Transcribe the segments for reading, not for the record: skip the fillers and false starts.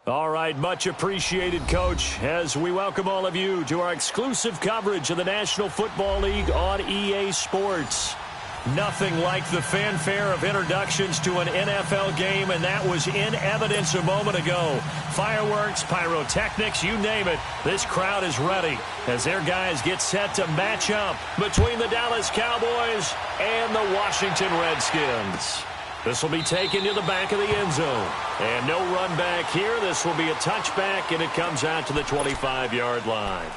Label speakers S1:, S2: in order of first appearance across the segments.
S1: All right, much appreciated, Coach, as we welcome all of you to our exclusive coverage of the National Football League on EA Sports. Nothing like the fanfare of introductions to an NFL game, and that was in evidence a moment ago. Fireworks, pyrotechnics, you name it. This crowd is ready as their guys get set to match up between the Dallas Cowboys and the Washington Redskins. This will be taken to the back of the end zone. And no run back here. This will be a touchback, and it comes out to the 25-yard line.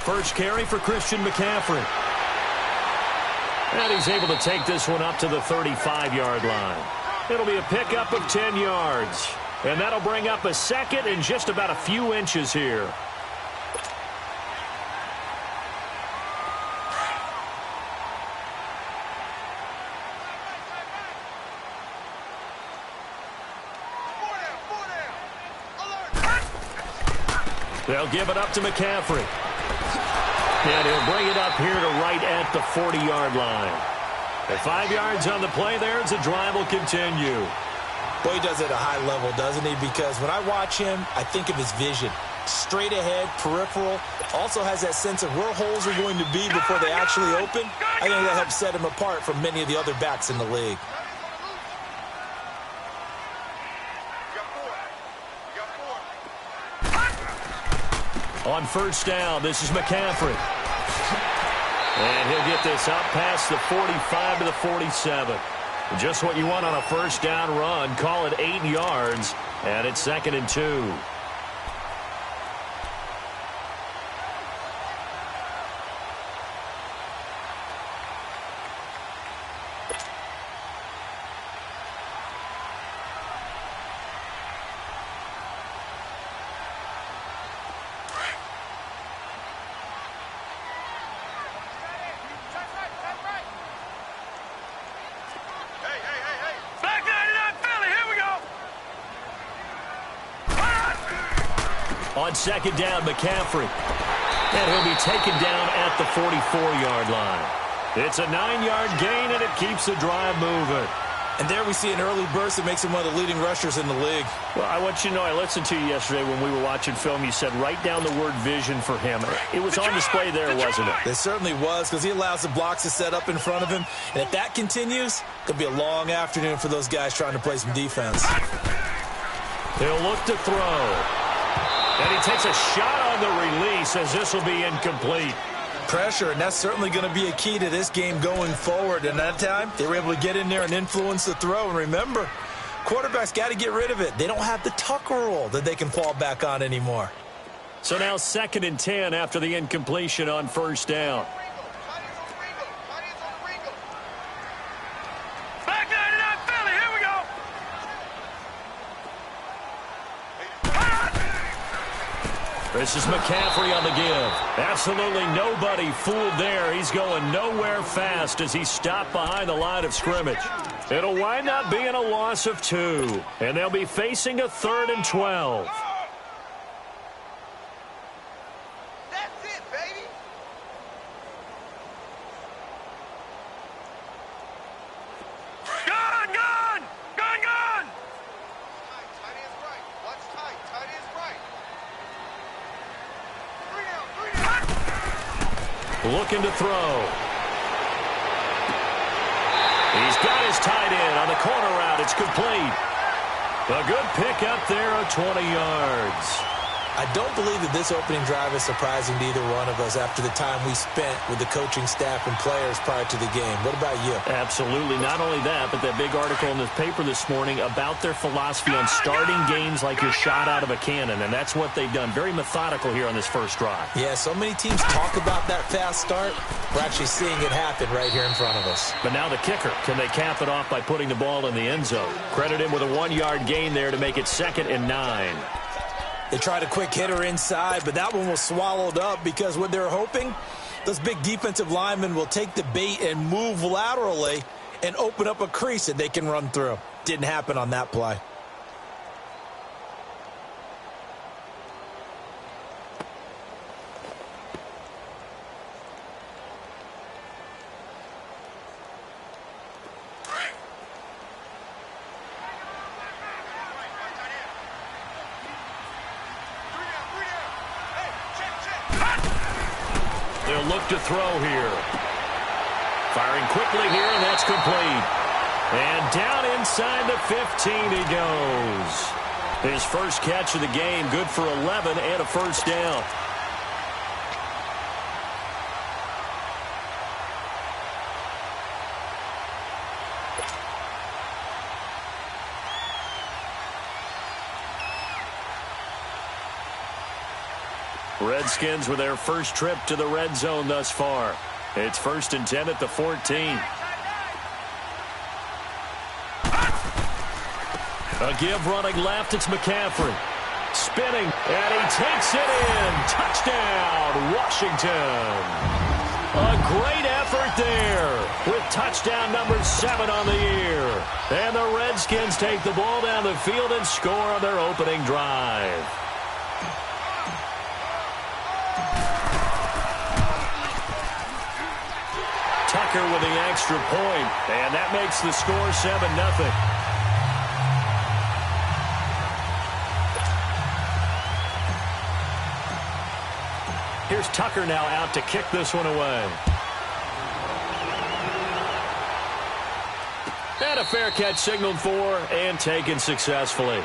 S1: First carry for Christian McCaffrey. And he's able to take this one up to the 35-yard line. It'll be a pickup of 10 yards. And that'll bring up a second and just about a few inches here. They'll give it up to McCaffrey. And he'll bring it up here to right at the 40-yard line. At 5 yards on the play there, the drive will continue.
S2: Boy, he does it at a high level, doesn't he? Because when I watch him, I think of his vision. Straight ahead, peripheral. Also has that sense of where holes are going to be before they actually open. I think that helps set him apart from many of the other backs in the league.
S1: On first down, this is McCaffrey. And he'll get this up past the 45 to the 47. Just what you want on a first down run. Call it 8 yards, and it's 2nd and 2. On second down, McCaffrey. And he'll be taken down at the 44-yard line. It's a 9-yard gain, and it keeps the drive moving.
S2: And there we see an early burst that makes him one of the leading rushers in the league.
S1: Well, I want you to know, I listened to you yesterday when we were watching film. You said write down the word vision for him. It was on display there, wasn't it?
S2: It certainly was, because he allows the blocks to set up in front of him. And if that continues, it'll be a long afternoon for those guys trying to play some defense.
S1: He'll look to throw. And he takes a shot on the release as this will be incomplete.
S2: Pressure, and that's certainly going to be a key to this game going forward. And that time, they were able to get in there and influence the throw. And remember, quarterbacks got to get rid of it. They don't have the Tucker rule that they can fall back on anymore.
S1: So now 2nd and 10 after the incompletion on first down. This is McCaffrey on the give. Absolutely nobody fooled there. He's going nowhere fast as he's stopped behind the line of scrimmage. It'll wind up being a loss of 2. And they'll be facing a 3rd and 12.
S3: That's it, baby.
S1: Gone! Gone! Gone! Gone!
S3: Tight is right. Watch tight. Tight is right.
S1: Looking to throw. He's got his tight end on the corner route. It's complete. A good pickup there of 20 yards.
S2: I don't believe that this opening drive is surprising to either one of us after the time we spent with the coaching staff and players prior to the game. What about you?
S1: Absolutely. Not only that, but that big article in the paper this morning about their philosophy on starting games like you're shot out of a cannon, and that's what they've done. Very methodical here on this first drive.
S2: Yeah, so many teams talk about that fast start. We're actually seeing it happen right here in front of us.
S1: But now the kicker. Can they cap it off by putting the ball in the end zone? Credit him with a 1-yard gain there to make it 2nd and 9.
S2: They tried a quick hitter inside, but that one was swallowed up because what they're hoping, those big defensive linemen will take the bait and move laterally and open up a crease that they can run through. Didn't happen on that play.
S1: They'll look to throw here. Firing quickly here, and that's complete. And down inside the 15 he goes. His first catch of the game, good for 11 and a first down. Redskins with their first trip to the red zone thus far. It's 1st and 10 at the 14. A give running left. It's McCaffrey. Spinning, and he takes it in. Touchdown, Washington. A great effort there with touchdown number 7 on the year. And the Redskins take the ball down the field and score on their opening drive. Tucker with the extra point, and that makes the score 7-0. Here's Tucker now out to kick this one away. And a fair catch signaled for and taken successfully.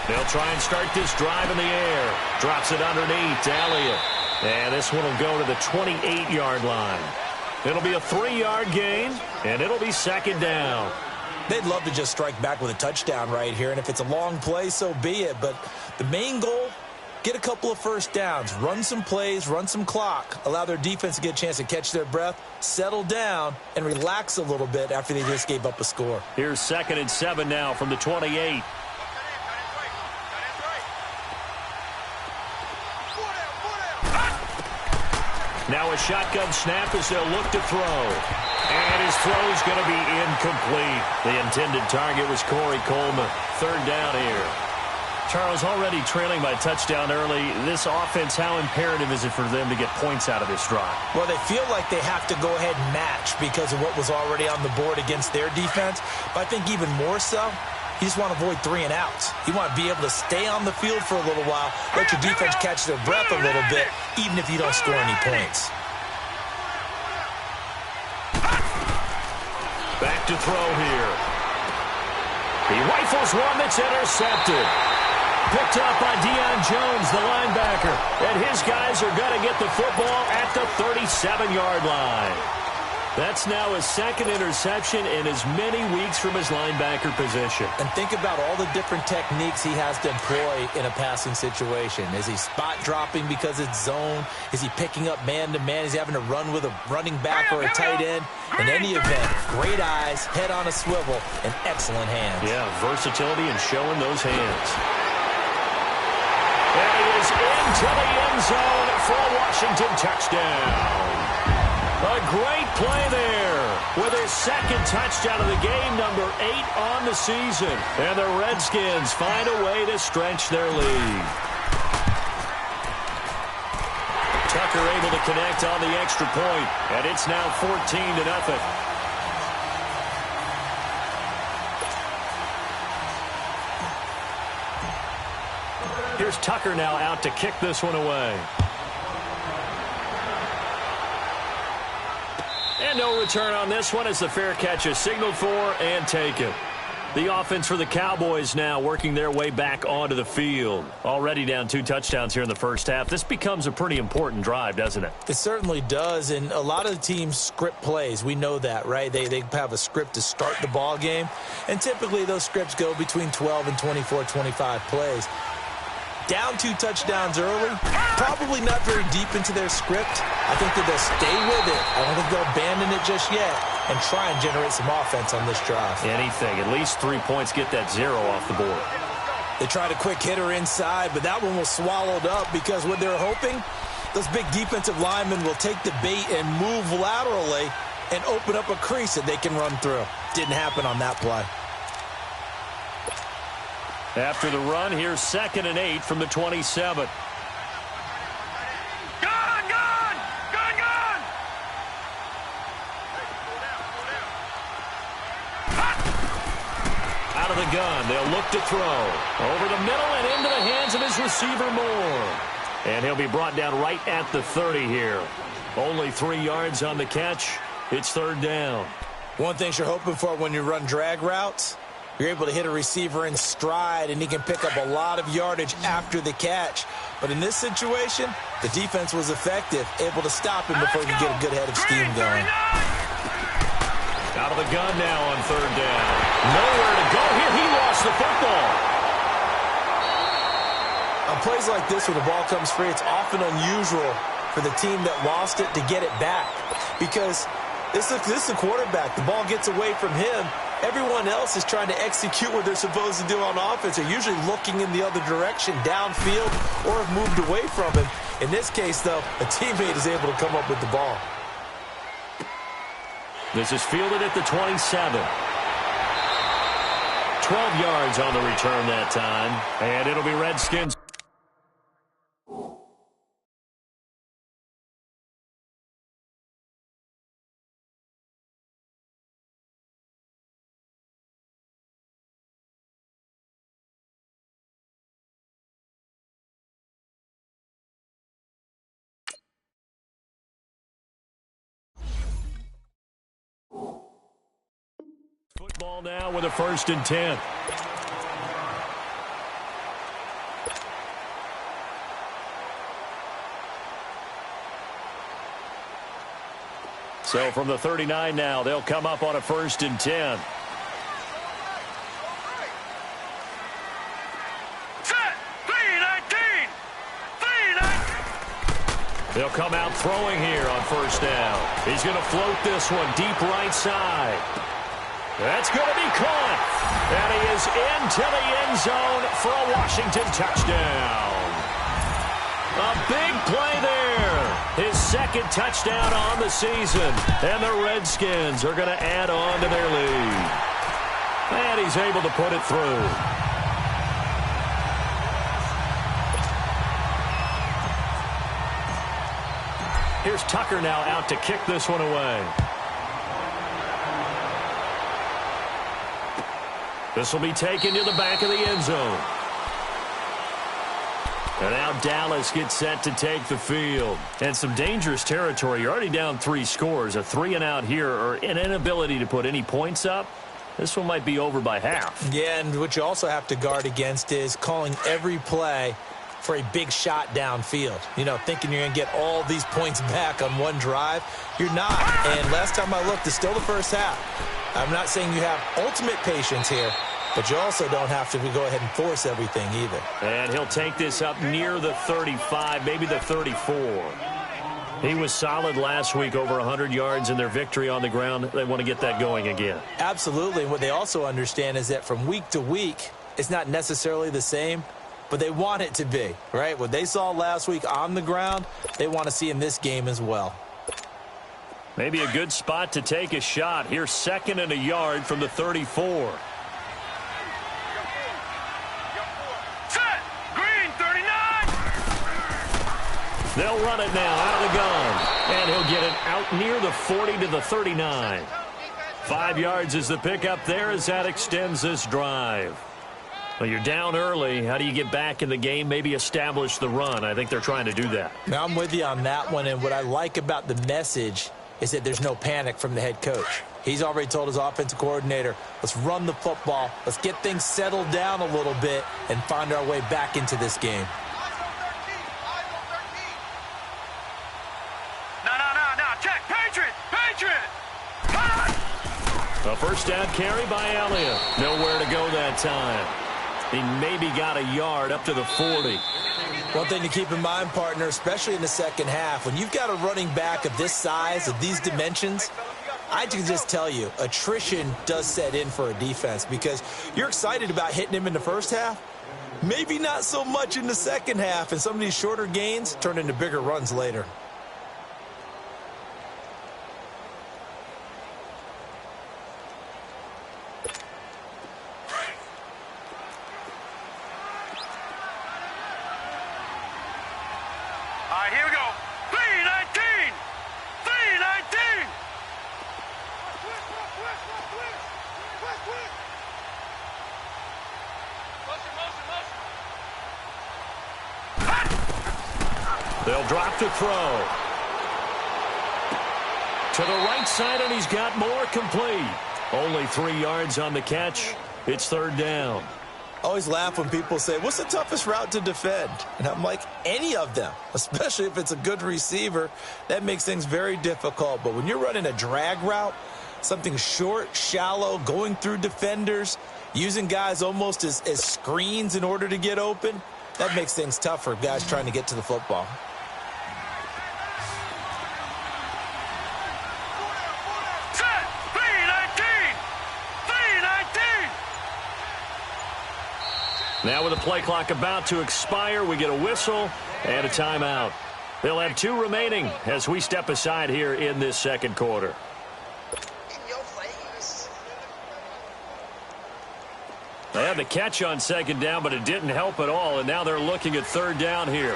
S1: They'll try and start this drive in the air. Drops it underneath to Elliott. And this one will go to the 28-yard line. It'll be a 3-yard gain, and it'll be 2nd down.
S2: They'd love to just strike back with a touchdown right here, and if it's a long play, so be it. But the main goal, get a couple of first downs, run some plays, run some clock, allow their defense to get a chance to catch their breath, settle down, and relax a little bit after they just gave up a score.
S1: Here's 2nd and 7 now from the 28. Now a shotgun snap as they'll look to throw. And his throw's going to be incomplete. The intended target was Corey Coleman. 3rd down here. Charles, already trailing by touchdown early. This offense, how imperative is it for them to get points out of this drive?
S2: Well, they feel like they have to go ahead and match because of what was already on the board against their defense. But I think even more so, you just want to avoid 3 and outs. You want to be able to stay on the field for a little while, let your defense catch their breath a little bit, even if you don't score any points.
S1: Back to throw here. He rifles one that's intercepted. Picked up by Deion Jones, the linebacker. And his guys are going to get the football at the 37-yard line. That's now his 2nd interception in as many weeks from his linebacker position.
S2: And think about all the different techniques he has to employ in a passing situation. Is he spot dropping because it's zone? Is he picking up man-to-man? Is he having to run with a running back or a tight end? In any event, great eyes, head on a swivel, and excellent hands.
S1: Yeah, versatility and showing those hands. And he is into the end zone for a Washington touchdown. A great play there with his 2nd touchdown of the game, number 8 on the season. And the Redskins find a way to stretch their lead. Tucker able to connect on the extra point, and it's now 14-0. Here's Tucker now out to kick this one away. And no return on this one as the fair catch is signaled for and taken. The offense for the Cowboys now working their way back onto the field. Already down 2 touchdowns here in the first half. This becomes a pretty important drive, doesn't it?
S2: It certainly does, and a lot of the teams script plays. We know that, right? They have a script to start the ball game, and typically those scripts go between 12 and 24, 25 plays. Down 2 touchdowns early, probably not very deep into their script. I think that they'll stay with it. I don't think they'll abandon it just yet and try and generate some offense on this drive.
S1: Anything. At least 3 points, get that 0 off the board.
S2: They tried a quick hitter inside, but that one was swallowed up because what they're hoping, those big defensive linemen will take the bait and move laterally and open up a crease that they can run through. Didn't happen on that play.
S1: After the run, here's 2nd and 8 from the 27. Out of the gun, they'll look to throw. Over the middle and into the hands of his receiver, Moore. And he'll be brought down right at the 30 here. Only 3 yards on the catch. It's 3rd down.
S2: One thing you're hoping for when you run drag routes, you're able to hit a receiver in stride, and he can pick up a lot of yardage after the catch. But in this situation, the defense was effective, able to stop him before he could get a good head of steam going.
S1: Out of the gun now on 3rd down. Nowhere to go here. He lost the football.
S2: On plays like this where the ball comes free, it's often unusual for the team that lost it to get it back. Because this is a quarterback. The ball gets away from him. Everyone else is trying to execute what they're supposed to do on offense. They're usually looking in the other direction, downfield, or have moved away from him. In this case, though, a teammate is able to come up with the ball.
S1: This is fielded at the 27. 12 yards on the return that time. And it'll be Redskins. Football now with a 1st and 10. So from the 39 now, they'll come up on a 1st and 10. They'll come out throwing here on 1st down. He's going to float this one deep right side. That's going to be caught. And he is into the end zone for a Washington touchdown. A big play there. His 2nd touchdown on the season. And the Redskins are going to add on to their lead. And he's able to put it through. Here's Tucker now out to kick this one away. This will be taken to the back of the end zone. And now Dallas gets set to take the field. And some dangerous territory. You're already down 3 scores. A 3-and-out here or an inability to put any points up. This one might be over by half.
S2: Yeah, and what you also have to guard against is calling every play for a big shot downfield. You know, thinking you're going to get all these points back on one drive. You're not. And last time I looked, it's still the first half. I'm not saying you have ultimate patience here, but you also don't have to go ahead and force everything either.
S1: And he'll take this up near the 35, maybe the 34. He was solid last week, over 100 yards in their victory on the ground. They want to get that going again.
S2: Absolutely. And what they also understand is that from week to week, it's not necessarily the same, but they want it to be, right? What they saw last week on the ground, they want to see in this game as well.
S1: Maybe a good spot to take a shot. Here's 2nd and a yard from the 34. They'll run it now out of the gun. And he'll get it out near the 40 to the 39. 5 yards is the pickup there as that extends this drive. Well, you're down early. How do you get back in the game? Maybe establish the run. I think they're trying to do that.
S2: Now, I'm with you on that one. And what I like about the message is that there's no panic from the head coach. He's already told his offensive coordinator, let's run the football, let's get things settled down a little bit and find our way back into this game.
S1: A first down carry by Elliott. Nowhere to go that time. He maybe got a yard up to the 40.
S2: One thing to keep in mind, partner, especially in the second half, when you've got a running back of this size, of these dimensions, I can just tell you, attrition does set in for a defense because you're excited about hitting him in the first half. Maybe not so much in the second half, and some of these shorter gains turn into bigger runs later.
S4: All right, here we go. 319! 319!
S1: They'll drop the throw. To the right side, and he's got more complete. Only 3 yards on the catch. It's third down.
S2: I always laugh when people say, what's the toughest route to defend? And I'm like, any of them, especially if it's a good receiver. That makes things very difficult. But when you're running a drag route, something short, shallow, going through defenders, using guys almost as screens in order to get open, that makes things tough for guys trying to get to the football.
S1: Now with the play clock about to expire, we get a whistle and a timeout. They'll have 2 remaining as we step aside here in this second quarter. They had the catch on second down, but it didn't help at all, and now they're looking at third down here.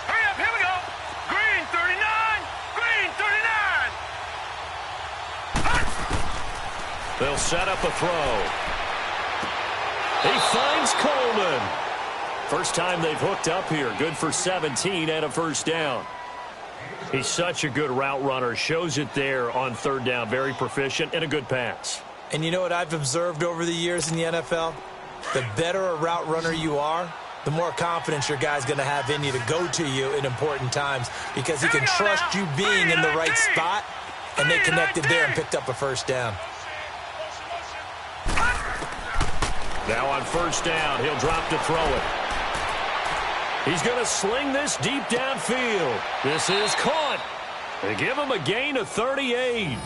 S4: Hurry up, here we go. Green 39, green 39.
S1: They'll set up a throw. He finds Coleman. First time they've hooked up here. Good for 17 and a first down. He's such a good route runner. Shows it there on third down. Very proficient and a good pass.
S2: And you know what I've observed over the years in the NFL? The better a route runner you are, the more confidence your guy's going to have in you to go to you in important times because he can trust you being in the right spot, and they connected there and picked up a first down.
S1: Now on first down, he'll drop to throw it. He's going to sling this deep downfield. This is caught. They give him a gain of 38.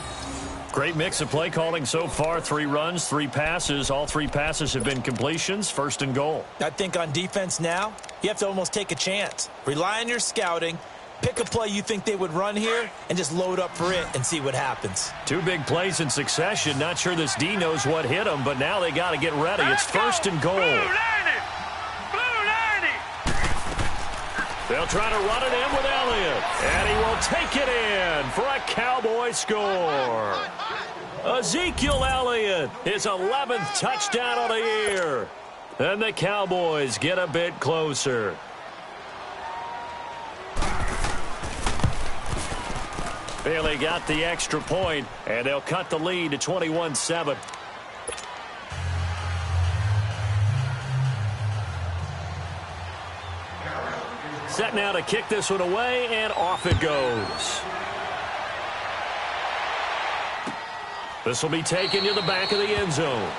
S1: Great mix of play calling so far. 3 runs, 3 passes. All 3 passes have been completions. First and goal.
S2: I think on defense now, you have to almost take a chance. Rely on your scouting. Pick a play you think they would run here and just load up for it and see what happens.
S1: 2 big plays in succession. Not sure this D knows what hit him, but now they got to get ready. It's first and goal.
S4: Blue 90! Blue 90!
S1: They'll try to run it in with Elliott, and he will take it in for a Cowboy score. Ezekiel Elliott, his 11th touchdown of the year. And the Cowboys get a bit closer. Bailey got the extra point, and they'll cut the lead to 21-7. Set now to kick this one away, and off it goes. This will be taken to the back of the end zone.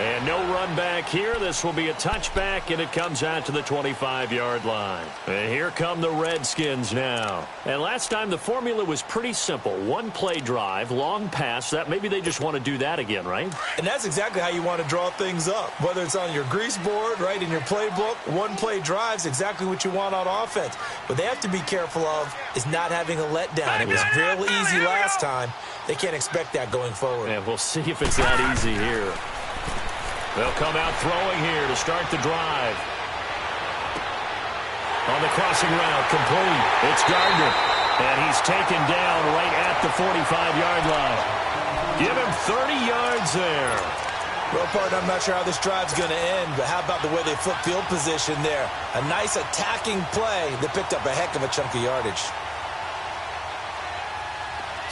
S1: And no run back here. This will be a touchback, and it comes out to the 25-yard line. And here come the Redskins now. And last time the formula was pretty simple. 1-play drive, long pass. That maybe they just want to do that again, right?
S2: And that's exactly how you want to draw things up. Whether it's on your grease board, right, in your playbook, 1-play drive's exactly what you want on offense. What they have to be careful of is not having a letdown. It was real easy last time. They can't expect that going forward.
S1: And we'll see if it's that easy here. They'll come out throwing here to start the drive. On the crossing route, complete. It's Gardner. And he's taken down right at the 45-yard line. Give him 30 yards there.
S2: Well, partner, I'm not sure how this drive's going to end, but how about the way they flip field position there? A nice attacking play that picked up a heck of a chunk of yardage.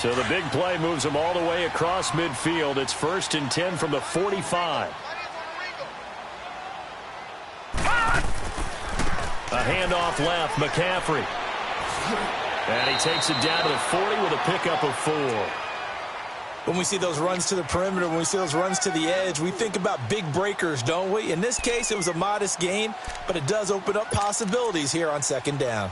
S1: So the big play moves them all the way across midfield. It's 1st and 10 from the 45. A handoff left, McCaffrey. And he takes it down to the 40 with a pickup of 4.
S2: When we see those runs to the perimeter, when we see those runs to the edge, we think about big breakers, don't we? In this case, it was a modest gain, but it does open up possibilities here on 2nd down.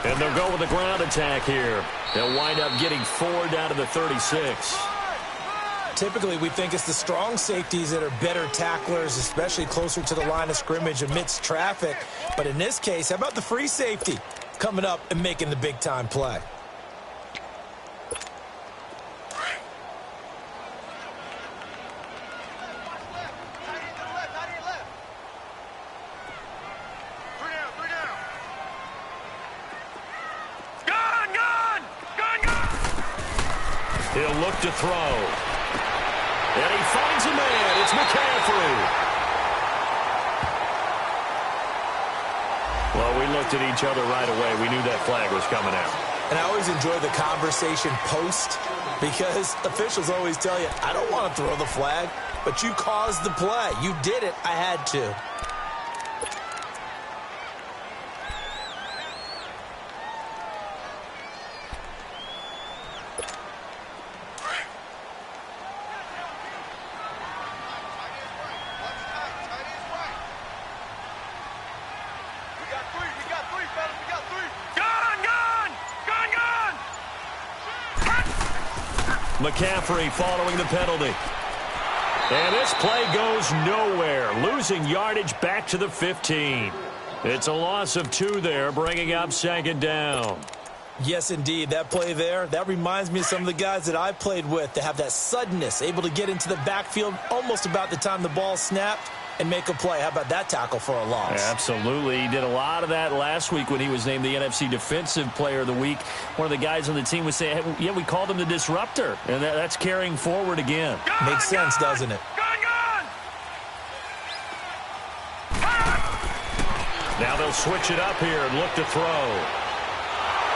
S1: And they'll go with the ground attack here. They'll wind up getting 4 down to the 36.
S2: Typically, we think it's the strong safeties that are better tacklers, especially closer to the line of scrimmage amidst traffic. But in this case, how about the free safety coming up and making the big-time play?
S1: He'll look to throw. And he finds a man. It's McCaffrey. Well, we looked at each other right away. We knew that flag was coming out.
S2: And I always enjoy the conversation post because officials always tell you, I don't want to throw the flag, but you caused the play. You did it. I had to.
S1: McCaffrey following the penalty. And this play goes nowhere, losing yardage back to the 15. It's a loss of 2 there, bringing up 2nd down.
S2: Yes, indeed. That play there, that reminds me of some of the guys that I played with to have that suddenness, able to get into the backfield almost about the time the ball snapped and make a play. How about that tackle for a loss?
S1: Absolutely. He did a lot of that last week when he was named the NFC Defensive Player of the Week. One of the guys on the team was saying, hey, yeah, we called him the disruptor. And that's carrying forward again.
S2: Makes sense, doesn't it?
S1: Now they'll switch it up here and look to throw.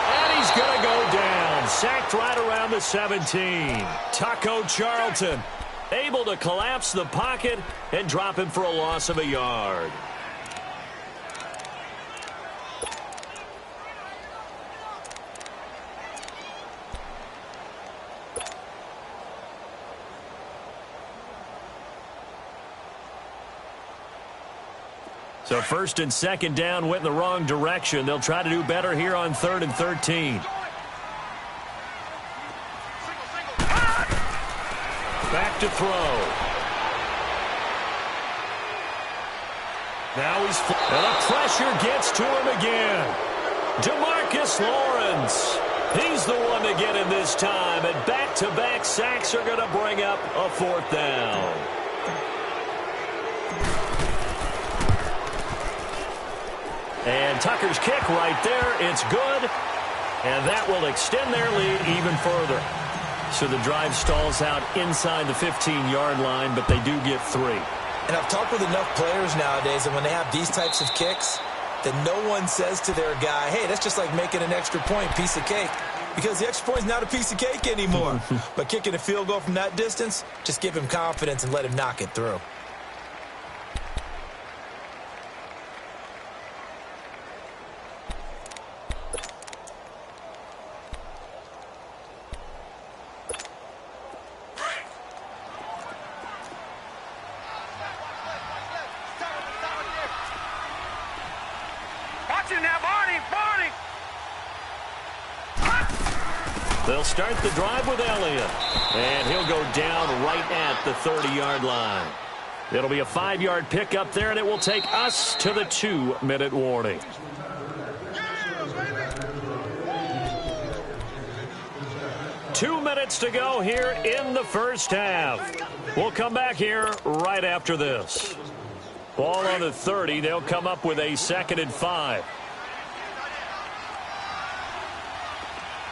S1: And he's going to go down. Sacked right around the 17. Taco Charlton able to collapse the pocket and drop him for a loss of a yard. So 1st and 2nd down went in the wrong direction. They'll try to do better here on 3rd and 13. Back to throw. Now he's... And the pressure gets to him again. DeMarcus Lawrence. He's the one to get him this time. And back-to-back sacks are going to bring up a 4th down. And Tucker's kick right there. It's good. And that will extend their lead even further. So the drive stalls out inside the 15-yard line, but they do get 3.
S2: And I've talked with enough players nowadays, and when they have these types of kicks, that no one says to their guy, hey, that's just like making an extra point, piece of cake. Because the extra point is not a piece of cake anymore. But kicking a field goal from that distance, just give him confidence and let him knock it through.
S1: They'll start the drive with Elliott. And he'll go down right at the 30-yard line. It'll be a 5-yard pickup there, and it will take us to the 2-minute warning. Two minutes to go here in the first half. We'll come back here right after this. Ball on the 30. They'll come up with a 2nd and 5.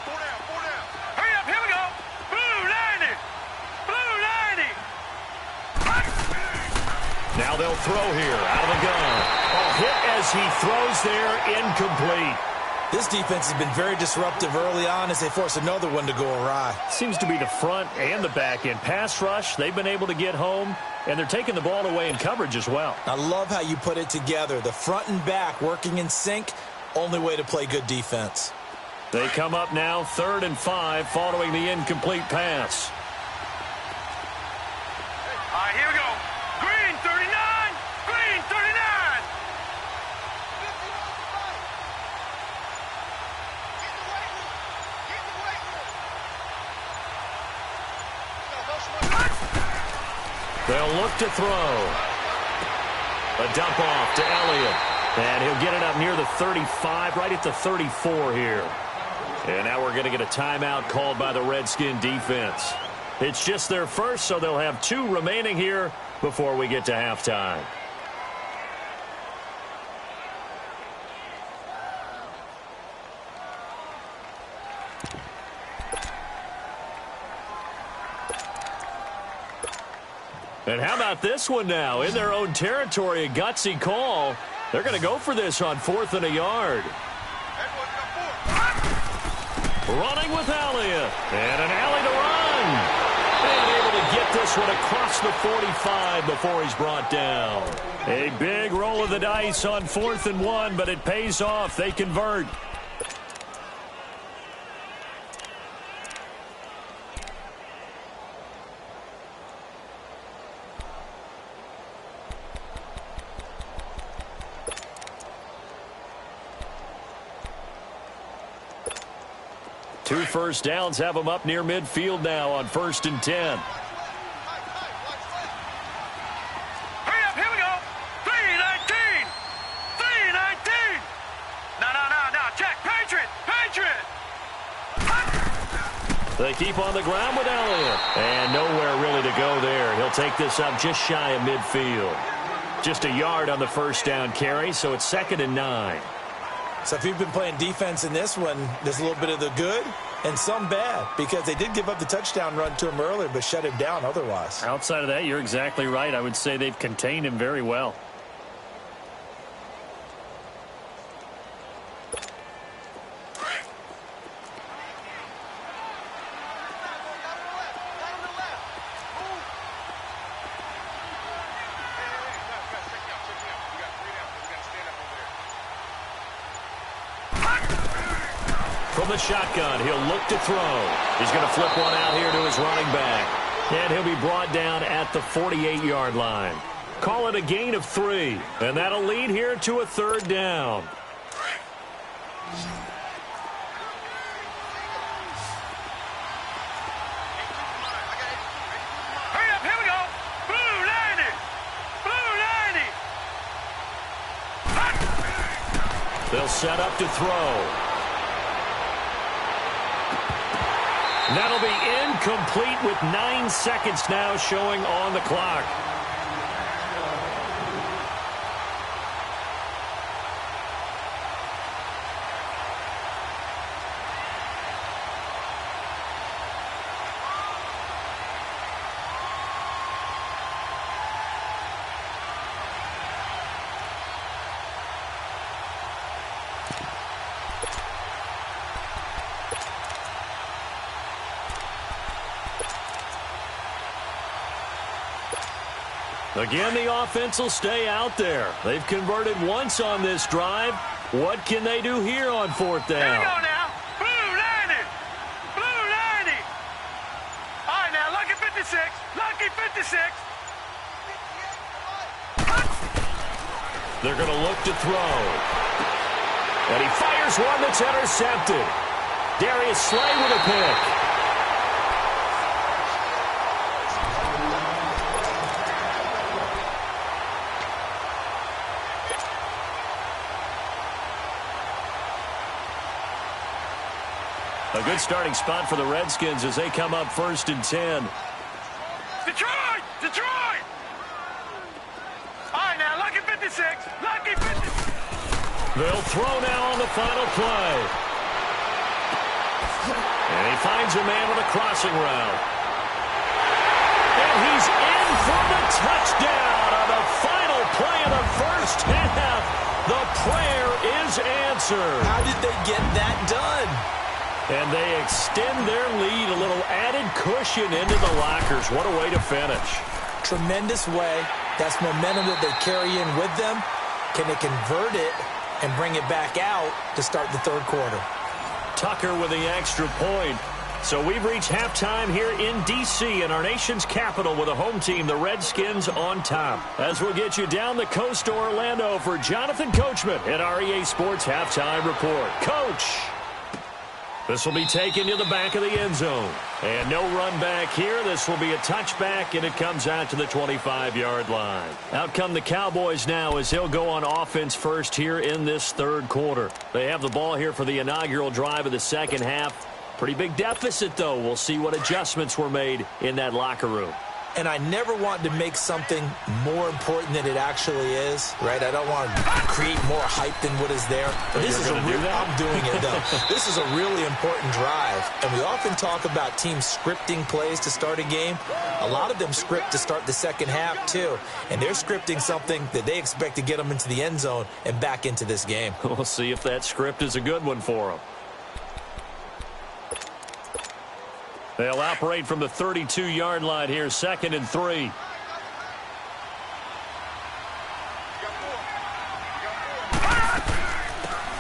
S3: Four down.
S1: They'll throw here out of the gun. A hit as he throws there, incomplete.
S2: This defense has been very disruptive early on as they force another one to go awry.
S1: Seems to be the front and the back end. Pass rush, they've been able to get home, and they're taking the ball away in coverage as well.
S2: I love how you put it together. The front and back working in sync, only way to play good defense.
S1: They come up now 3rd and 5 following the incomplete pass.
S4: All right, here we go. Green 39. Green 39.
S1: They'll look to throw. A dump off to Elliott. And he'll get it up near the 35, right at the 34 here. And now we're going to get a timeout called by the Redskin defense. It's just their first, so they'll have 2 remaining here before we get to halftime. And how about this one now? In their own territory, a gutsy call. They're going to go for this on 4th and a yard. Running with Elliott. And an alley to run. And able to get this one across the 45 before he's brought down. A big roll of the dice on 4th and 1, but it pays off. They convert. Two first downs have them up near midfield now on 1st and 10.
S4: Hurry up, here we go. 319. 319. No. Check. Patriot.
S1: They keep on the ground with Elliott. And nowhere really to go there. He'll take this up just shy of midfield. Just a yard on the first down carry, so it's 2nd and 9.
S2: So if you've been playing defense in this one, there's a little bit of the good and some bad because they did give up the touchdown run to him earlier but shut him down otherwise.
S1: Outside of that, you're exactly right. I would say they've contained him very well. From the shotgun, he'll look to throw. He's going to flip one out here to his running back. And he'll be brought down at the 48-yard line. Call it a gain of 3. And that'll lead here to a 3rd down.
S4: Hurry up, here we go. Blue 90.
S1: They'll set up to throw. That'll be incomplete with 9 seconds now showing on the clock. Again, the offense will stay out there. They've converted once on this drive. What can they do here on 4th down?
S4: Here we go now. Blue 90. Blue 90. All right, now, lucky 56. Lucky 56.
S1: They're going to look to throw. And he fires one that's intercepted. Darius Slay with a pick. A good starting spot for the Redskins as they come up 1st and 10.
S4: Detroit! Detroit! All right, now, lucky 56. Lucky 56.
S1: They'll throw now on the final play. And he finds a man with a crossing route. And he's in for the touchdown on the final answer.
S2: How did they get that done?
S1: And they extend their lead, a little added cushion into the lockers. What a way to finish.
S2: Tremendous way. That's momentum that they carry in with them. Can they convert it and bring it back out to start the third quarter?
S1: Tucker with the extra point. So we've reached halftime here in D.C. in our nation's capital with a home team, the Redskins, on top. As we'll get you down the coast to Orlando for Jonathan Coachman at our EA Sports Halftime Report. Coach! This will be taken to the back of the end zone. And no run back here. This will be a touchback, and it comes out to the 25-yard line. Out come the Cowboys now as they'll go on offense first here in this third quarter. They have the ball here for the inaugural drive of the second half. Pretty big deficit, though. We'll see what adjustments were made in that locker room.
S2: And I never want to make something more important than it actually is, right? I don't want to create more hype than what is there. But this is I'm doing it, though. This is a really important drive. And we often talk about teams scripting plays to start a game. A lot of them script to start the second half, too. And they're scripting something that they expect to get them into the end zone and back into this game.
S1: We'll see if that script is a good one for them. They'll operate from the 32-yard line here, 2nd and 3.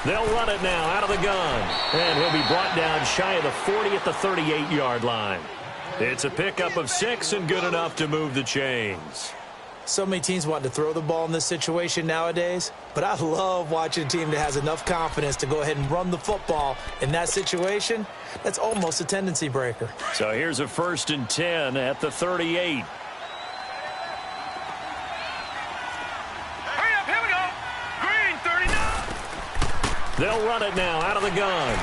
S1: They'll run it now out of the gun. And he'll be brought down shy of the 40 at the 38-yard line. It's a pickup of 6 and good enough to move the chains.
S2: So many teams want to throw the ball in this situation nowadays, but I love watching a team that has enough confidence to go ahead and run the football in that situation. That's almost a tendency breaker.
S1: So here's a 1st and 10 at the 38.
S4: Hurry up, here we go. Green, 39.
S1: They'll run it now out of the gun.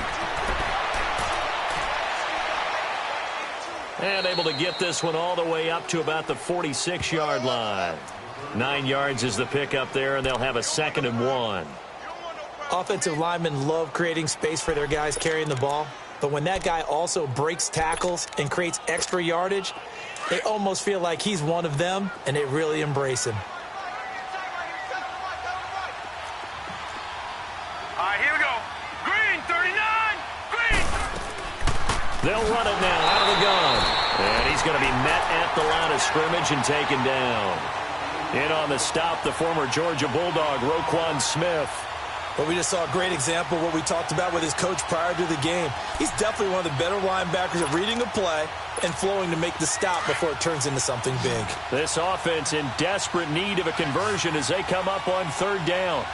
S1: And able to get this one all the way up to about the 46-yard line. 9 yards is the pickup there, and they'll have a 2nd and 1.
S2: Offensive linemen love creating space for their guys carrying the ball. But when that guy also breaks tackles and creates extra yardage, they almost feel like he's one of them, and they really embrace him.
S4: All right, here we go. Green, 39. Green.
S1: They'll run it now out of the gun. And he's going to be met at the line of scrimmage and taken down. In on the stop, the former Georgia Bulldog, Roquan Smith.
S2: But we just saw a great example of what we talked about with his coach prior to the game. He's definitely one of the better linebackers at reading a play and flowing to make the stop before it turns into something big.
S1: This offense in desperate need of a conversion as they come up on 3rd down.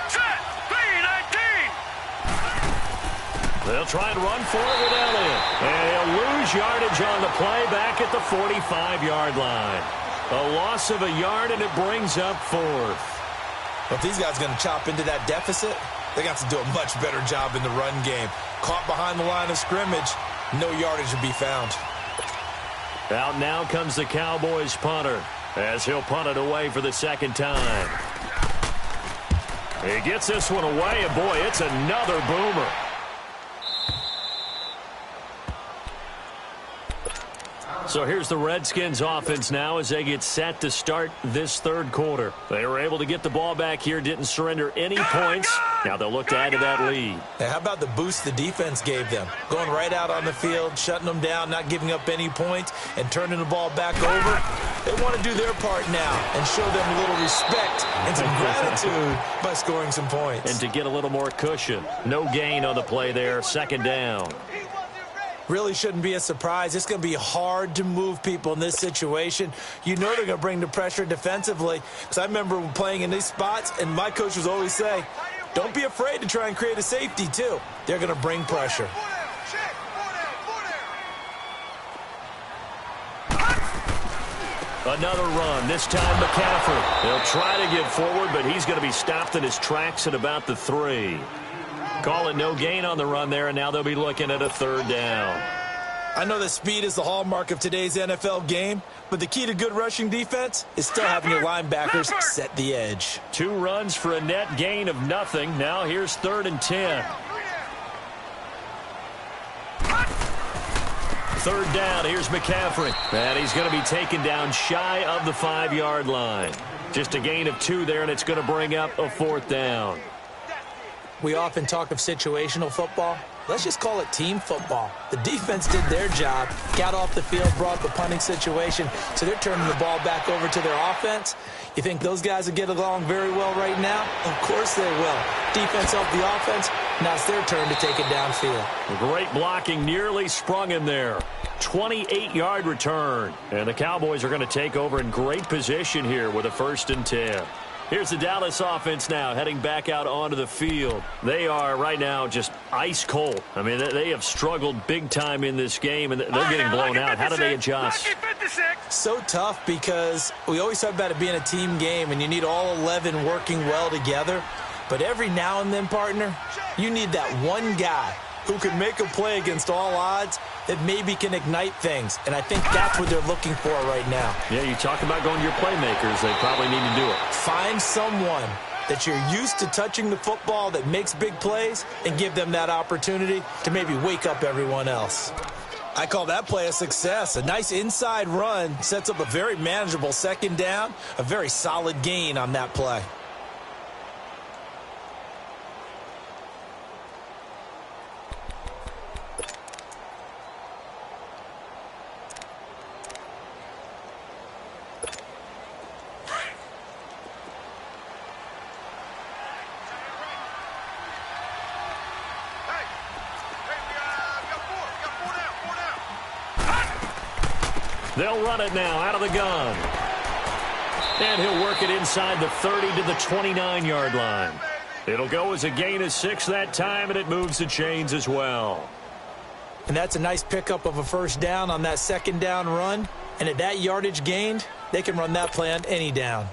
S4: Set. 3-19.
S1: They'll try and run for it with Elliott. And he'll lose yardage on the play back at the 45-yard line. A loss of a yard, and it brings up 4th.
S2: But if these guys are going to chop into that deficit, they got to do a much better job in the run game. Caught behind the line of scrimmage, no yardage to be found.
S1: Out now comes the Cowboys punter as he'll punt it away for the 2nd time. He gets this one away, and boy, it's another boomer. So here's the Redskins offense now as they get set to start this third quarter. They were able to get the ball back here, didn't surrender any points. Now they'll look to add to that lead.
S2: Now, how about the boost the defense gave them? Going right out on the field, shutting them down, not giving up any points, and turning the ball back over. They want to do their part now and show them a little respect and some gratitude by scoring some points.
S1: And to get a little more cushion. No gain on the play there, 2nd down.
S2: Really shouldn't be a surprise. It's going to be hard to move people in this situation. You know they're going to bring the pressure defensively. Because I remember playing in these spots, and my coach was always say, don't be afraid to try and create a safety, too. They're going to bring pressure.
S1: Another run, this time McCaffrey. They'll try to get forward, but he's going to be stopped in his tracks at about the 3. Call it no gain on the run there, and now they'll be looking at a 3rd down.
S2: I know that speed is the hallmark of today's NFL game, but the key to good rushing defense is still having your linebackers set the edge.
S1: 2 runs for a net gain of nothing. Now here's 3rd and 10. 3rd down, here's McCaffrey. And he's going to be taken down shy of the 5-yard line. Just a gain of 2 there, and it's going to bring up a 4th down.
S2: We often talk of situational football. Let's just call it team football. The defense did their job, got off the field, brought the punting situation, so they're turning the ball back over to their offense. You think those guys will get along very well right now? Of course they will. Defense helped the offense. Now it's their turn to take it downfield.
S1: Great blocking, nearly sprung him there. 28-yard return. And the Cowboys are going to take over in great position here with a 1st and 10. Here's the Dallas offense now heading back out onto the field. They are right now just ice cold. I mean, they have struggled big time in this game, and they're getting blown out. How do they adjust?
S2: So tough because we always talk about it being a team game, and you need all 11 working well together. But every now and then, partner, you need that one guy who can make a play against all odds that maybe can ignite things. And I think that's what they're looking for right now.
S1: Yeah, you talk about going to your playmakers. They probably need to do it.
S2: Find someone that you're used to touching the football that makes big plays and give them that opportunity to maybe wake up everyone else. I call that play a success. A nice inside run sets up a very manageable 2nd down, a very solid gain on that play.
S1: They'll run it now out of the gun. And he'll work it inside the 30 to the 29-yard line. It'll go as a gain of 6 that time, and it moves the chains as well.
S2: And that's a nice pickup of a 1st down on that 2nd down run. And at that yardage gained, they can run that play on any down.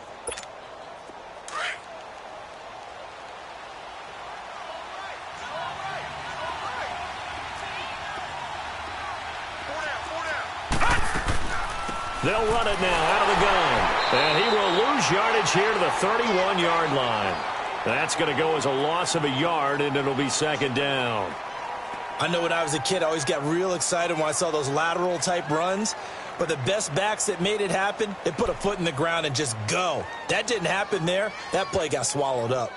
S1: They'll run it now out of the gun. And he will lose yardage here to the 31-yard line. That's going to go as a loss of a yard, and it'll be 2nd down.
S2: I know when I was a kid, I always got real excited when I saw those lateral-type runs. But the best backs that made it happen, they put a foot in the ground and just go. That didn't happen there. That play got swallowed up.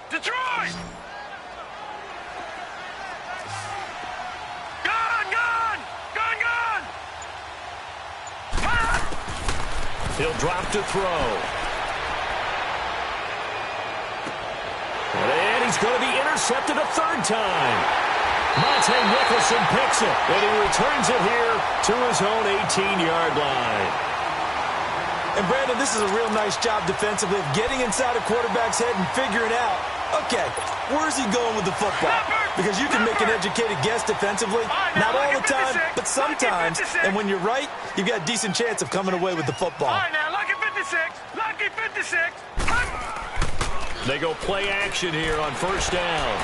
S4: Detroit! Gun!
S1: He'll drop to throw. And he's going to be intercepted a 3rd time. Monte Nicholson picks it, and he returns it here to his own 18-yard line.
S2: And, Brandon, this is a real nice job defensively of getting inside a quarterback's head and figuring out, okay, where's he going with the football? Because you can make an educated guess defensively, not all the time, but sometimes. And when you're right, you've got a decent chance of coming away with the football.
S4: All right, now, lucky 56.
S1: They go play action here on 1st down.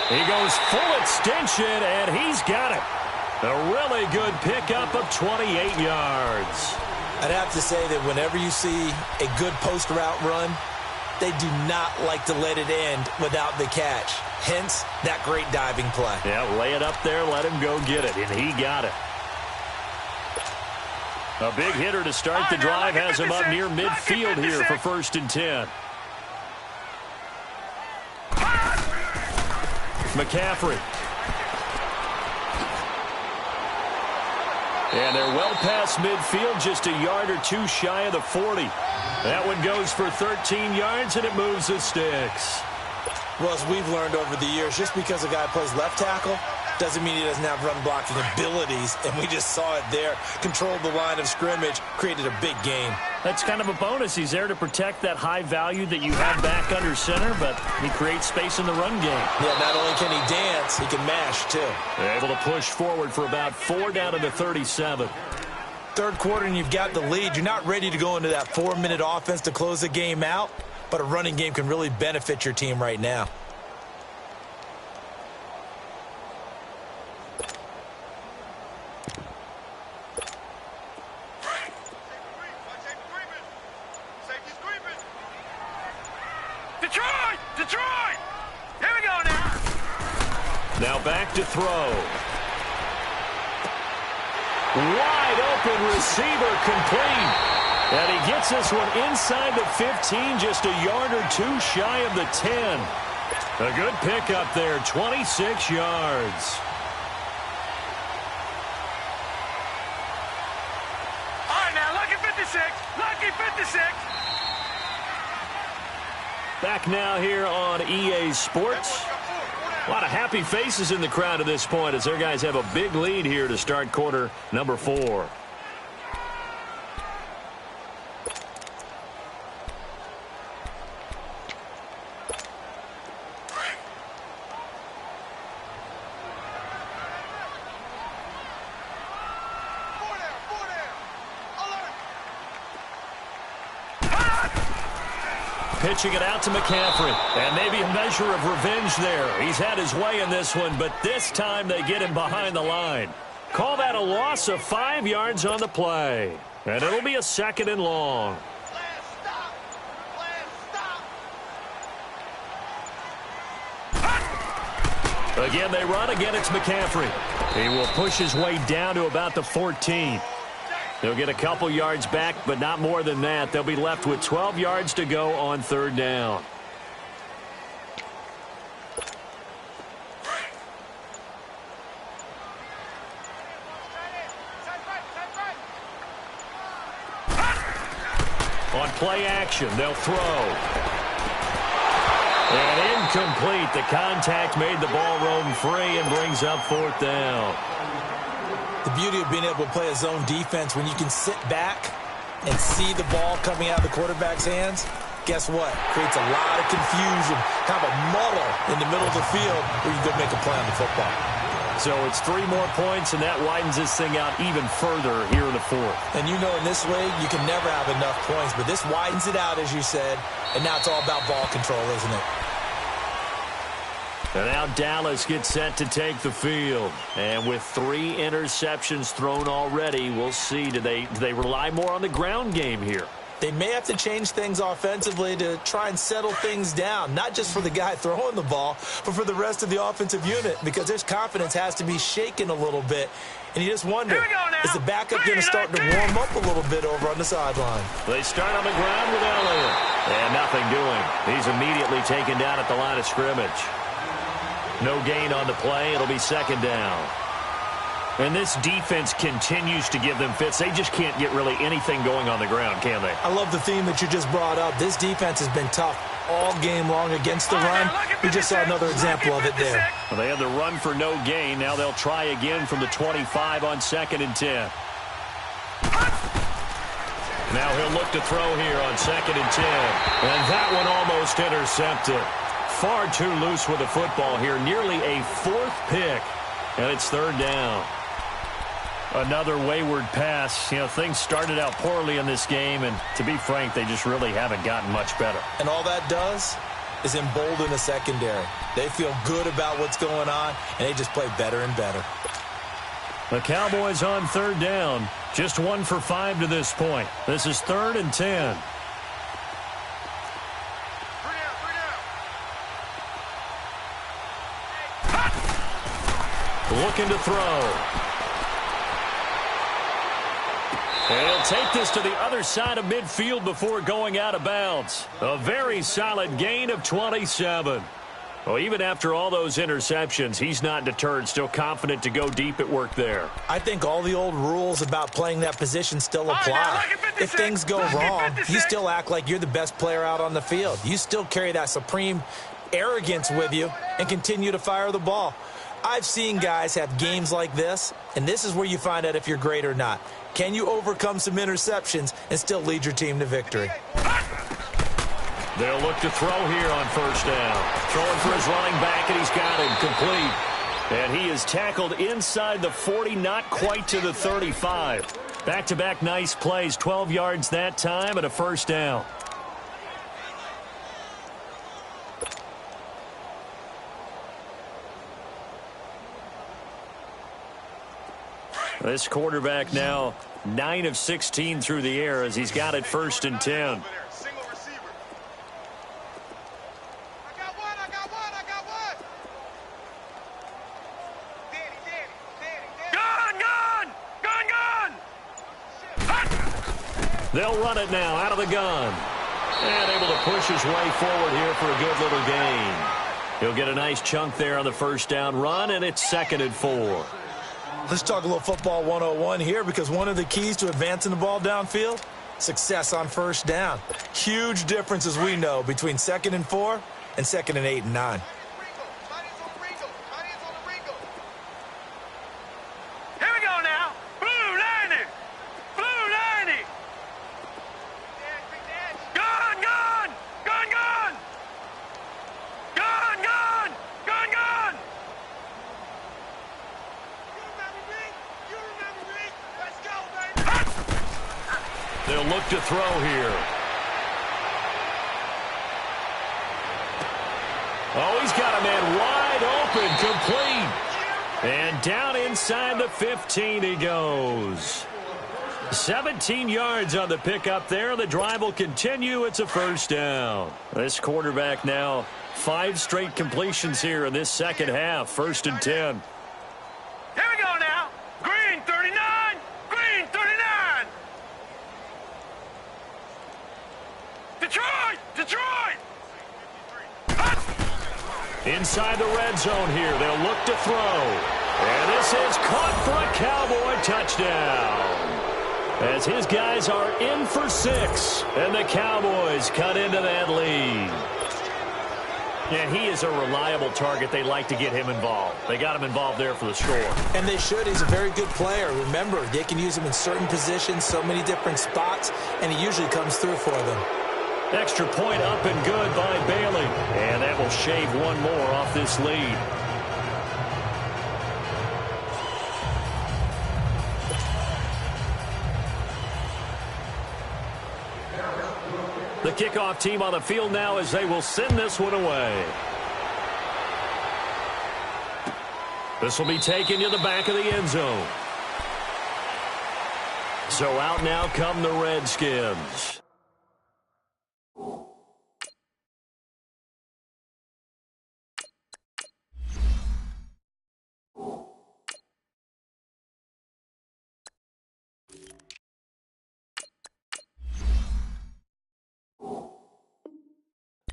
S1: He goes full extension, and he's got it. A really good pickup of 28 yards.
S2: I'd have to say that whenever you see a good post route run, they do not like to let it end without the catch. Hence, that great diving play.
S1: Yeah, lay it up there, let him go get it, and he got it. A big hitter to start the drive has him up near midfield here for 1st and 10. McCaffrey. And they're well past midfield, just a yard or 2 shy of the 40. That one goes for 13 yards, and it moves the sticks.
S2: Well, as we've learned over the years, just because a guy plays left tackle doesn't mean he doesn't have run blocking abilities, and we just saw it there. Controlled the line of scrimmage, created a big gain.
S1: That's kind of a bonus. He's there to protect that high value that you have back under center, but he creates space in the run game.
S2: Yeah, not only can he dance, he can mash, too.
S1: They're able to push forward for about 4 down to the 37.
S2: 3rd quarter, and you've got the lead. You're not ready to go into that 4-minute offense to close the game out, but a running game can really benefit your team right now.
S4: Detroit! Here we go now.
S1: Now back to throw. Wide open receiver complete. And he gets this one inside the 15, just a yard or two shy of the 10. A good pickup there, 26 yards.
S4: All right, now, lucky 56. Lucky 56.
S1: Back now here on EA Sports. A lot of happy faces in the crowd at this point as their guys have a big lead here to start quarter number 4. Pitching it out to McCaffrey. And maybe a measure of revenge there. He's had his way in this one, but this time they get him behind the line. Call that a loss of 5 yards on the play. And it'll be a 2nd and long. Again, they run. Again, it's McCaffrey. He will push his way down to about the 14. They'll get a couple yards back, but not more than that. They'll be left with 12 yards to go on 3rd down. On play action, they'll throw. And incomplete. The contact made the ball roam free and brings up 4th down.
S2: The beauty of being able to play a zone defense when you can sit back and see the ball coming out of the quarterback's hands, guess what? Creates a lot of confusion, kind of a muddle in the middle of the field where you can go make a play on the football.
S1: So it's 3 more points, and that widens this thing out even further here in the 4th.
S2: And you know in this league, you can never have enough points, but this widens it out, as you said, and now it's all about ball control, isn't it?
S1: And now Dallas gets set to take the field. And with 3 interceptions thrown already, we'll see. Do they rely more on the ground game here?
S2: They may have to change things offensively to try and settle things down, not just for the guy throwing the ball, but for the rest of the offensive unit, because their confidence has to be shaken a little bit. And you just wonder, is the backup going to start to warm up a little bit over on the sideline?
S1: They start on the ground with Elliott. And nothing doing. He's immediately taken down at the line of scrimmage. No gain on the play. It'll be 2nd down. And this defense continues to give them fits. They just can't get really anything going on the ground, can they?
S2: I love the theme that you just brought up. This defense has been tough all game long against the run. We just saw another example of it there.
S1: Well, they had the run for no gain. Now they'll try again from the 25 on 2nd and 10. Now he'll look to throw here on 2nd and 10. And that one almost intercepted. Far too loose with the football here. Nearly a 4th pick. And it's 3rd down. Another wayward pass. You know, things started out poorly in this game, and to be frank, they just really haven't gotten much better.
S2: And all that does is embolden the secondary. They feel good about what's going on, and they just play better and better.
S1: The Cowboys on 3rd down. Just 1 for 5 to this point. This is 3rd and 10. Looking to throw. And he'll take this to the other side of midfield before going out of bounds. A very solid gain of 27. Well, even after all those interceptions, he's not deterred, still confident to go deep at work there.
S2: I think all the old rules about playing that position still apply. If things go wrong, you still act like you're the best player out on the field. You still carry that supreme arrogance with you and continue to fire the ball. I've seen guys have games like this, and this is where you find out if you're great or not. Can you overcome some interceptions and still lead your team to victory?
S1: They'll look to throw here on 1st down. Throwing for his running back, and he's got him complete. And he is tackled inside the 40, not quite to the 35. Back-to-back nice plays, 12 yards that time and a 1st down. This quarterback now 9 of 16 through the air as he's got it 1st and 10. They'll run it now out of the gun. And able to push his way forward here for a good little gain. He'll get a nice chunk there on the first down run, and it's 2nd and 4.
S2: Let's talk a little football 101 here, because one of the keys to advancing the ball downfield, success on first down. Huge difference, as we know, between 2nd and 4 and 2nd and 8 and 9.
S4: Here we go now. Blue 90. Blue 90. Gun, gun. Gun, gun. Gun, gun. Gun, gun.
S3: You remember me? Let's go, baby.
S1: They'll look to throw here. Oh, he's got a man wide open, complete. And down inside the 15 he goes. 17 yards on the pickup there. The drive will continue. It's a first down. This quarterback now 5 straight completions here in this second half. 1st and 10.
S4: Here we go now. Green 39. Green 39. Detroit. Detroit.
S1: Inside the red zone here. They'll look to throw. And this is caught for a Cowboy touchdown. As his guys are in for 6. And the Cowboys cut into that lead. And he is a reliable target. They like to get him involved. They got him involved there for the score.
S2: And they should. He's a very good player. Remember, they can use him in certain positions, so many different spots, and he usually comes through for them.
S1: Extra point up and good by Bailey. And that will shave one more off this lead. The kickoff team on the field now as they will send this one away. This will be taken to the back of the end zone. So out now come the Redskins.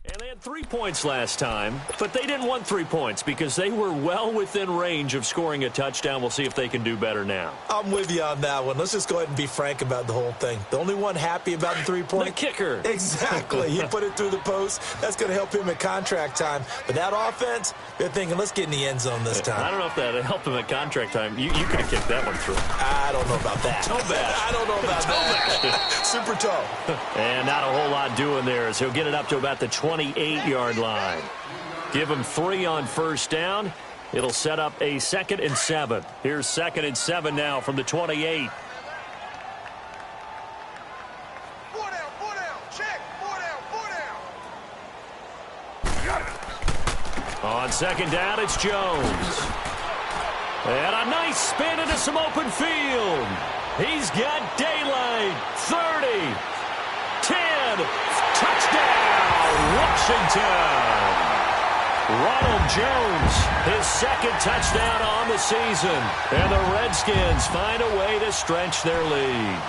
S1: And they had 3 points last time, but they didn't want 3 points because they were well within range of scoring a touchdown. We'll see if they can do better now.
S2: I'm with you on that one. Let's just go ahead and be frank about the whole thing. The only one happy about the 3-point?
S1: The kicker.
S2: Exactly. He put it through the post. That's going to help him at contract time. But that offense, they're thinking, let's get in the end zone this time.
S1: I don't know if that helped him at contract time. You could have kicked that one through.
S2: I don't know about that.
S1: Toe bash.
S2: I don't know about that. Super toe.
S1: And not a whole lot doing there as he'll get it up to about the 28-yard line. Give him 3 on first down. It'll set up a 2nd and 7. Here's 2nd and 7 now from the 28.
S3: 4 down, 4 down. Check. 4 down, 4 down.
S1: On 2nd down, it's Jones. And a nice spin into some open field. He's got daylight. 30. 10. Touchdown, Washington. Ronald Jones, his 2nd touchdown on the season. And the Redskins find a way to stretch their lead.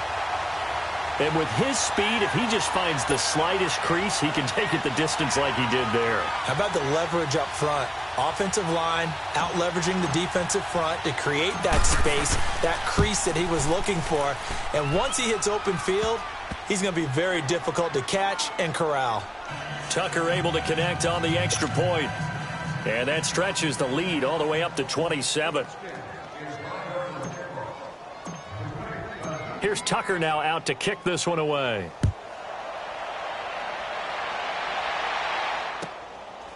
S1: And with his speed, if he just finds the slightest crease, he can take it the distance like he did there.
S2: How about the leverage up front? Offensive line out-leveraging the defensive front to create that space, that crease that he was looking for. And once he hits open field, he's going to be very difficult to catch and corral.
S1: Tucker able to connect on the extra point. And that stretches the lead all the way up to 27. Here's Tucker now out to kick this one away.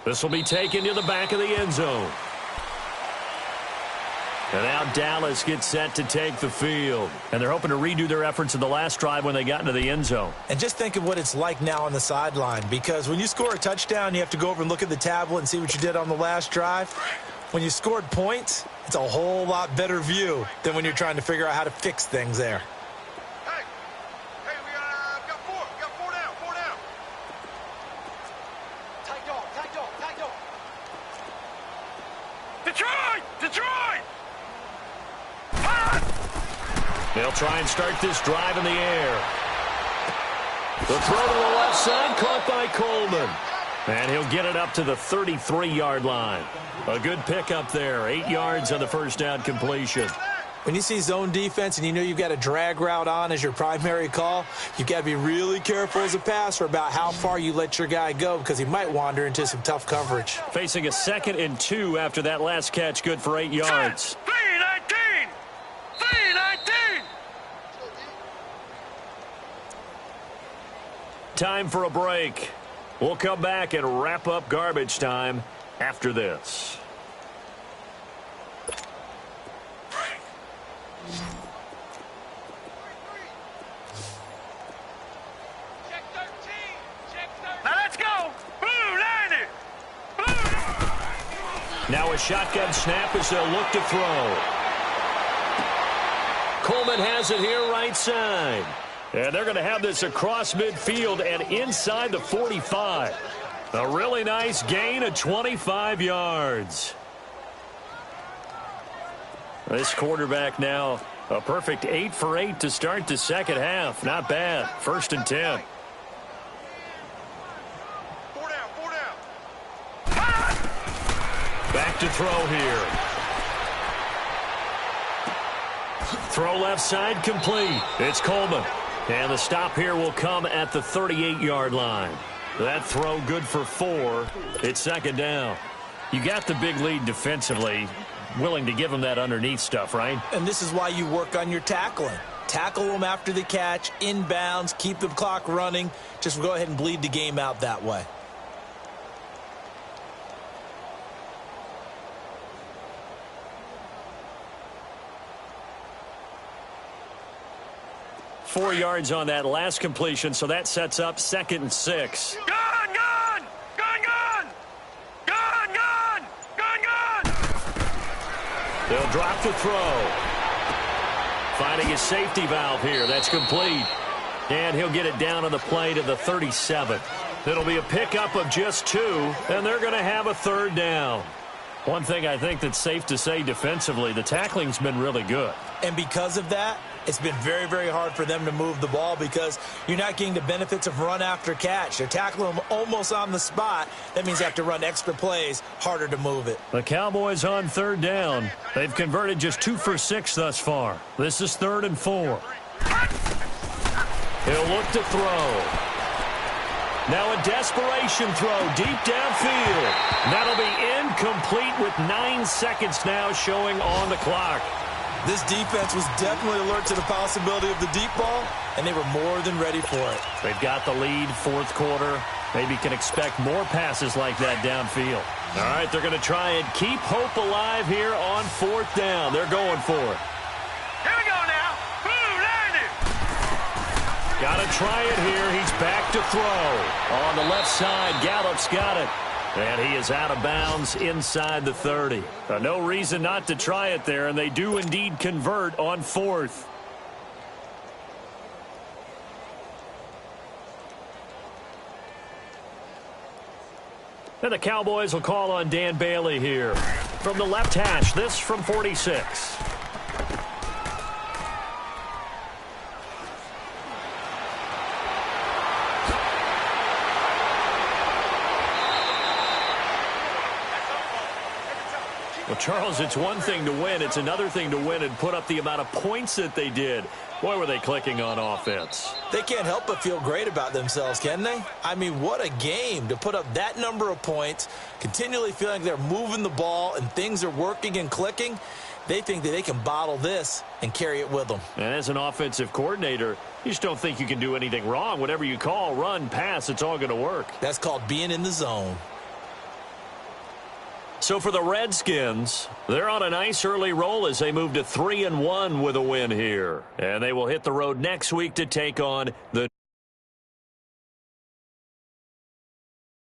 S1: This will be taken to the back of the end zone. And now Dallas gets set to take the field. And they're hoping to redo their efforts in the last drive when they got into the end zone.
S2: And just think of what it's like now on the sideline, because when you score a touchdown, you have to go over and look at the tablet and see what you did on the last drive. When you scored points, it's a whole lot better view than when you're trying to figure out how to fix things there.
S3: Hey, we got 4. We got 4 down, 4 down. Tight dog, tight dog, tight dog.
S4: Detroit! Detroit!
S1: They'll try and start this drive in the air. The throw to the left side, caught by Coleman. And he'll get it up to the 33-yard line. A good pickup there, 8 yards on the first down completion.
S2: When you see zone defense and you know you've got a drag route on as your primary call, you've got to be really careful as a passer about how far you let your guy go because he might wander into some tough coverage.
S1: Facing a 2nd and 2 after that last catch, good for 8 yards.
S4: 3-19! 3-19!
S1: Time for a break. We'll come back and wrap up garbage time after this.
S4: Now let's go! Blue 90! Blue!
S1: Now a shotgun snap as they'll look to throw. Coleman has it here right side. And they're going to have this across midfield and inside the 45. A really nice gain of 25 yards. This quarterback now a perfect 8 for 8 to start the second half. Not bad. 1st and 10.
S3: 4 down, 4 down.
S1: Back to throw here. Throw left side complete. It's Coleman. And the stop here will come at the 38-yard line. That throw good for 4. It's 2nd down. You got the big lead defensively. Willing to give them that underneath stuff, right?
S2: And this is why you work on your tackling. Tackle them after the catch, inbounds, keep the clock running. Just go ahead and bleed the game out that way.
S1: Four yards on that last completion, so that sets up 2nd and 6.
S4: Gun, gun! Gun, gun! Gun, gun! Gun, gun!
S1: They'll drop the throw. Finding his safety valve here. That's complete. And he'll get it down on the play to the 37. It'll be a pickup of just 2, and they're going to have a 3rd down. One thing I think that's safe to say defensively, the tackling's been really good.
S2: And because of that, it's been very, very hard for them to move the ball because you're not getting the benefits of run after catch. They're tackling them almost on the spot. That means they have to run extra plays, harder to move it.
S1: The Cowboys on 3rd down. They've converted just 2 for 6 thus far. This is 3rd and 4. He'll look to throw. Now a desperation throw deep downfield. That'll be incomplete with 9 seconds now showing on the clock.
S2: This defense was definitely alert to the possibility of the deep ball, and they were more than ready for it.
S1: They've got the lead, 4th quarter. Maybe can expect more passes like that downfield. All right, they're going to try and keep hope alive here on 4th down. They're going for it.
S4: Here we go now. Blue 90!
S1: Got to try it here. He's back to throw. On the left side, Gallup's got it. And he is out of bounds inside the 30. No reason not to try it there, and they do indeed convert on 4th. And the Cowboys will call on Dan Bailey here. From the left hash, this from 46. Well, Charles, it's one thing to win. It's another thing to win and put up the amount of points that they did. Boy, were they clicking on offense.
S2: They can't help but feel great about themselves, can they? I mean, what a game to put up that number of points, continually feeling they're moving the ball and things are working and clicking. They think that they can bottle this and carry it with them.
S1: And as an offensive coordinator, you just don't think you can do anything wrong. Whatever you call, run, pass, it's all going to work.
S2: That's called being in the zone.
S1: So for the Redskins, they're on a nice early roll as they move to 3-1 with a win here. And they will hit the road next week to take on the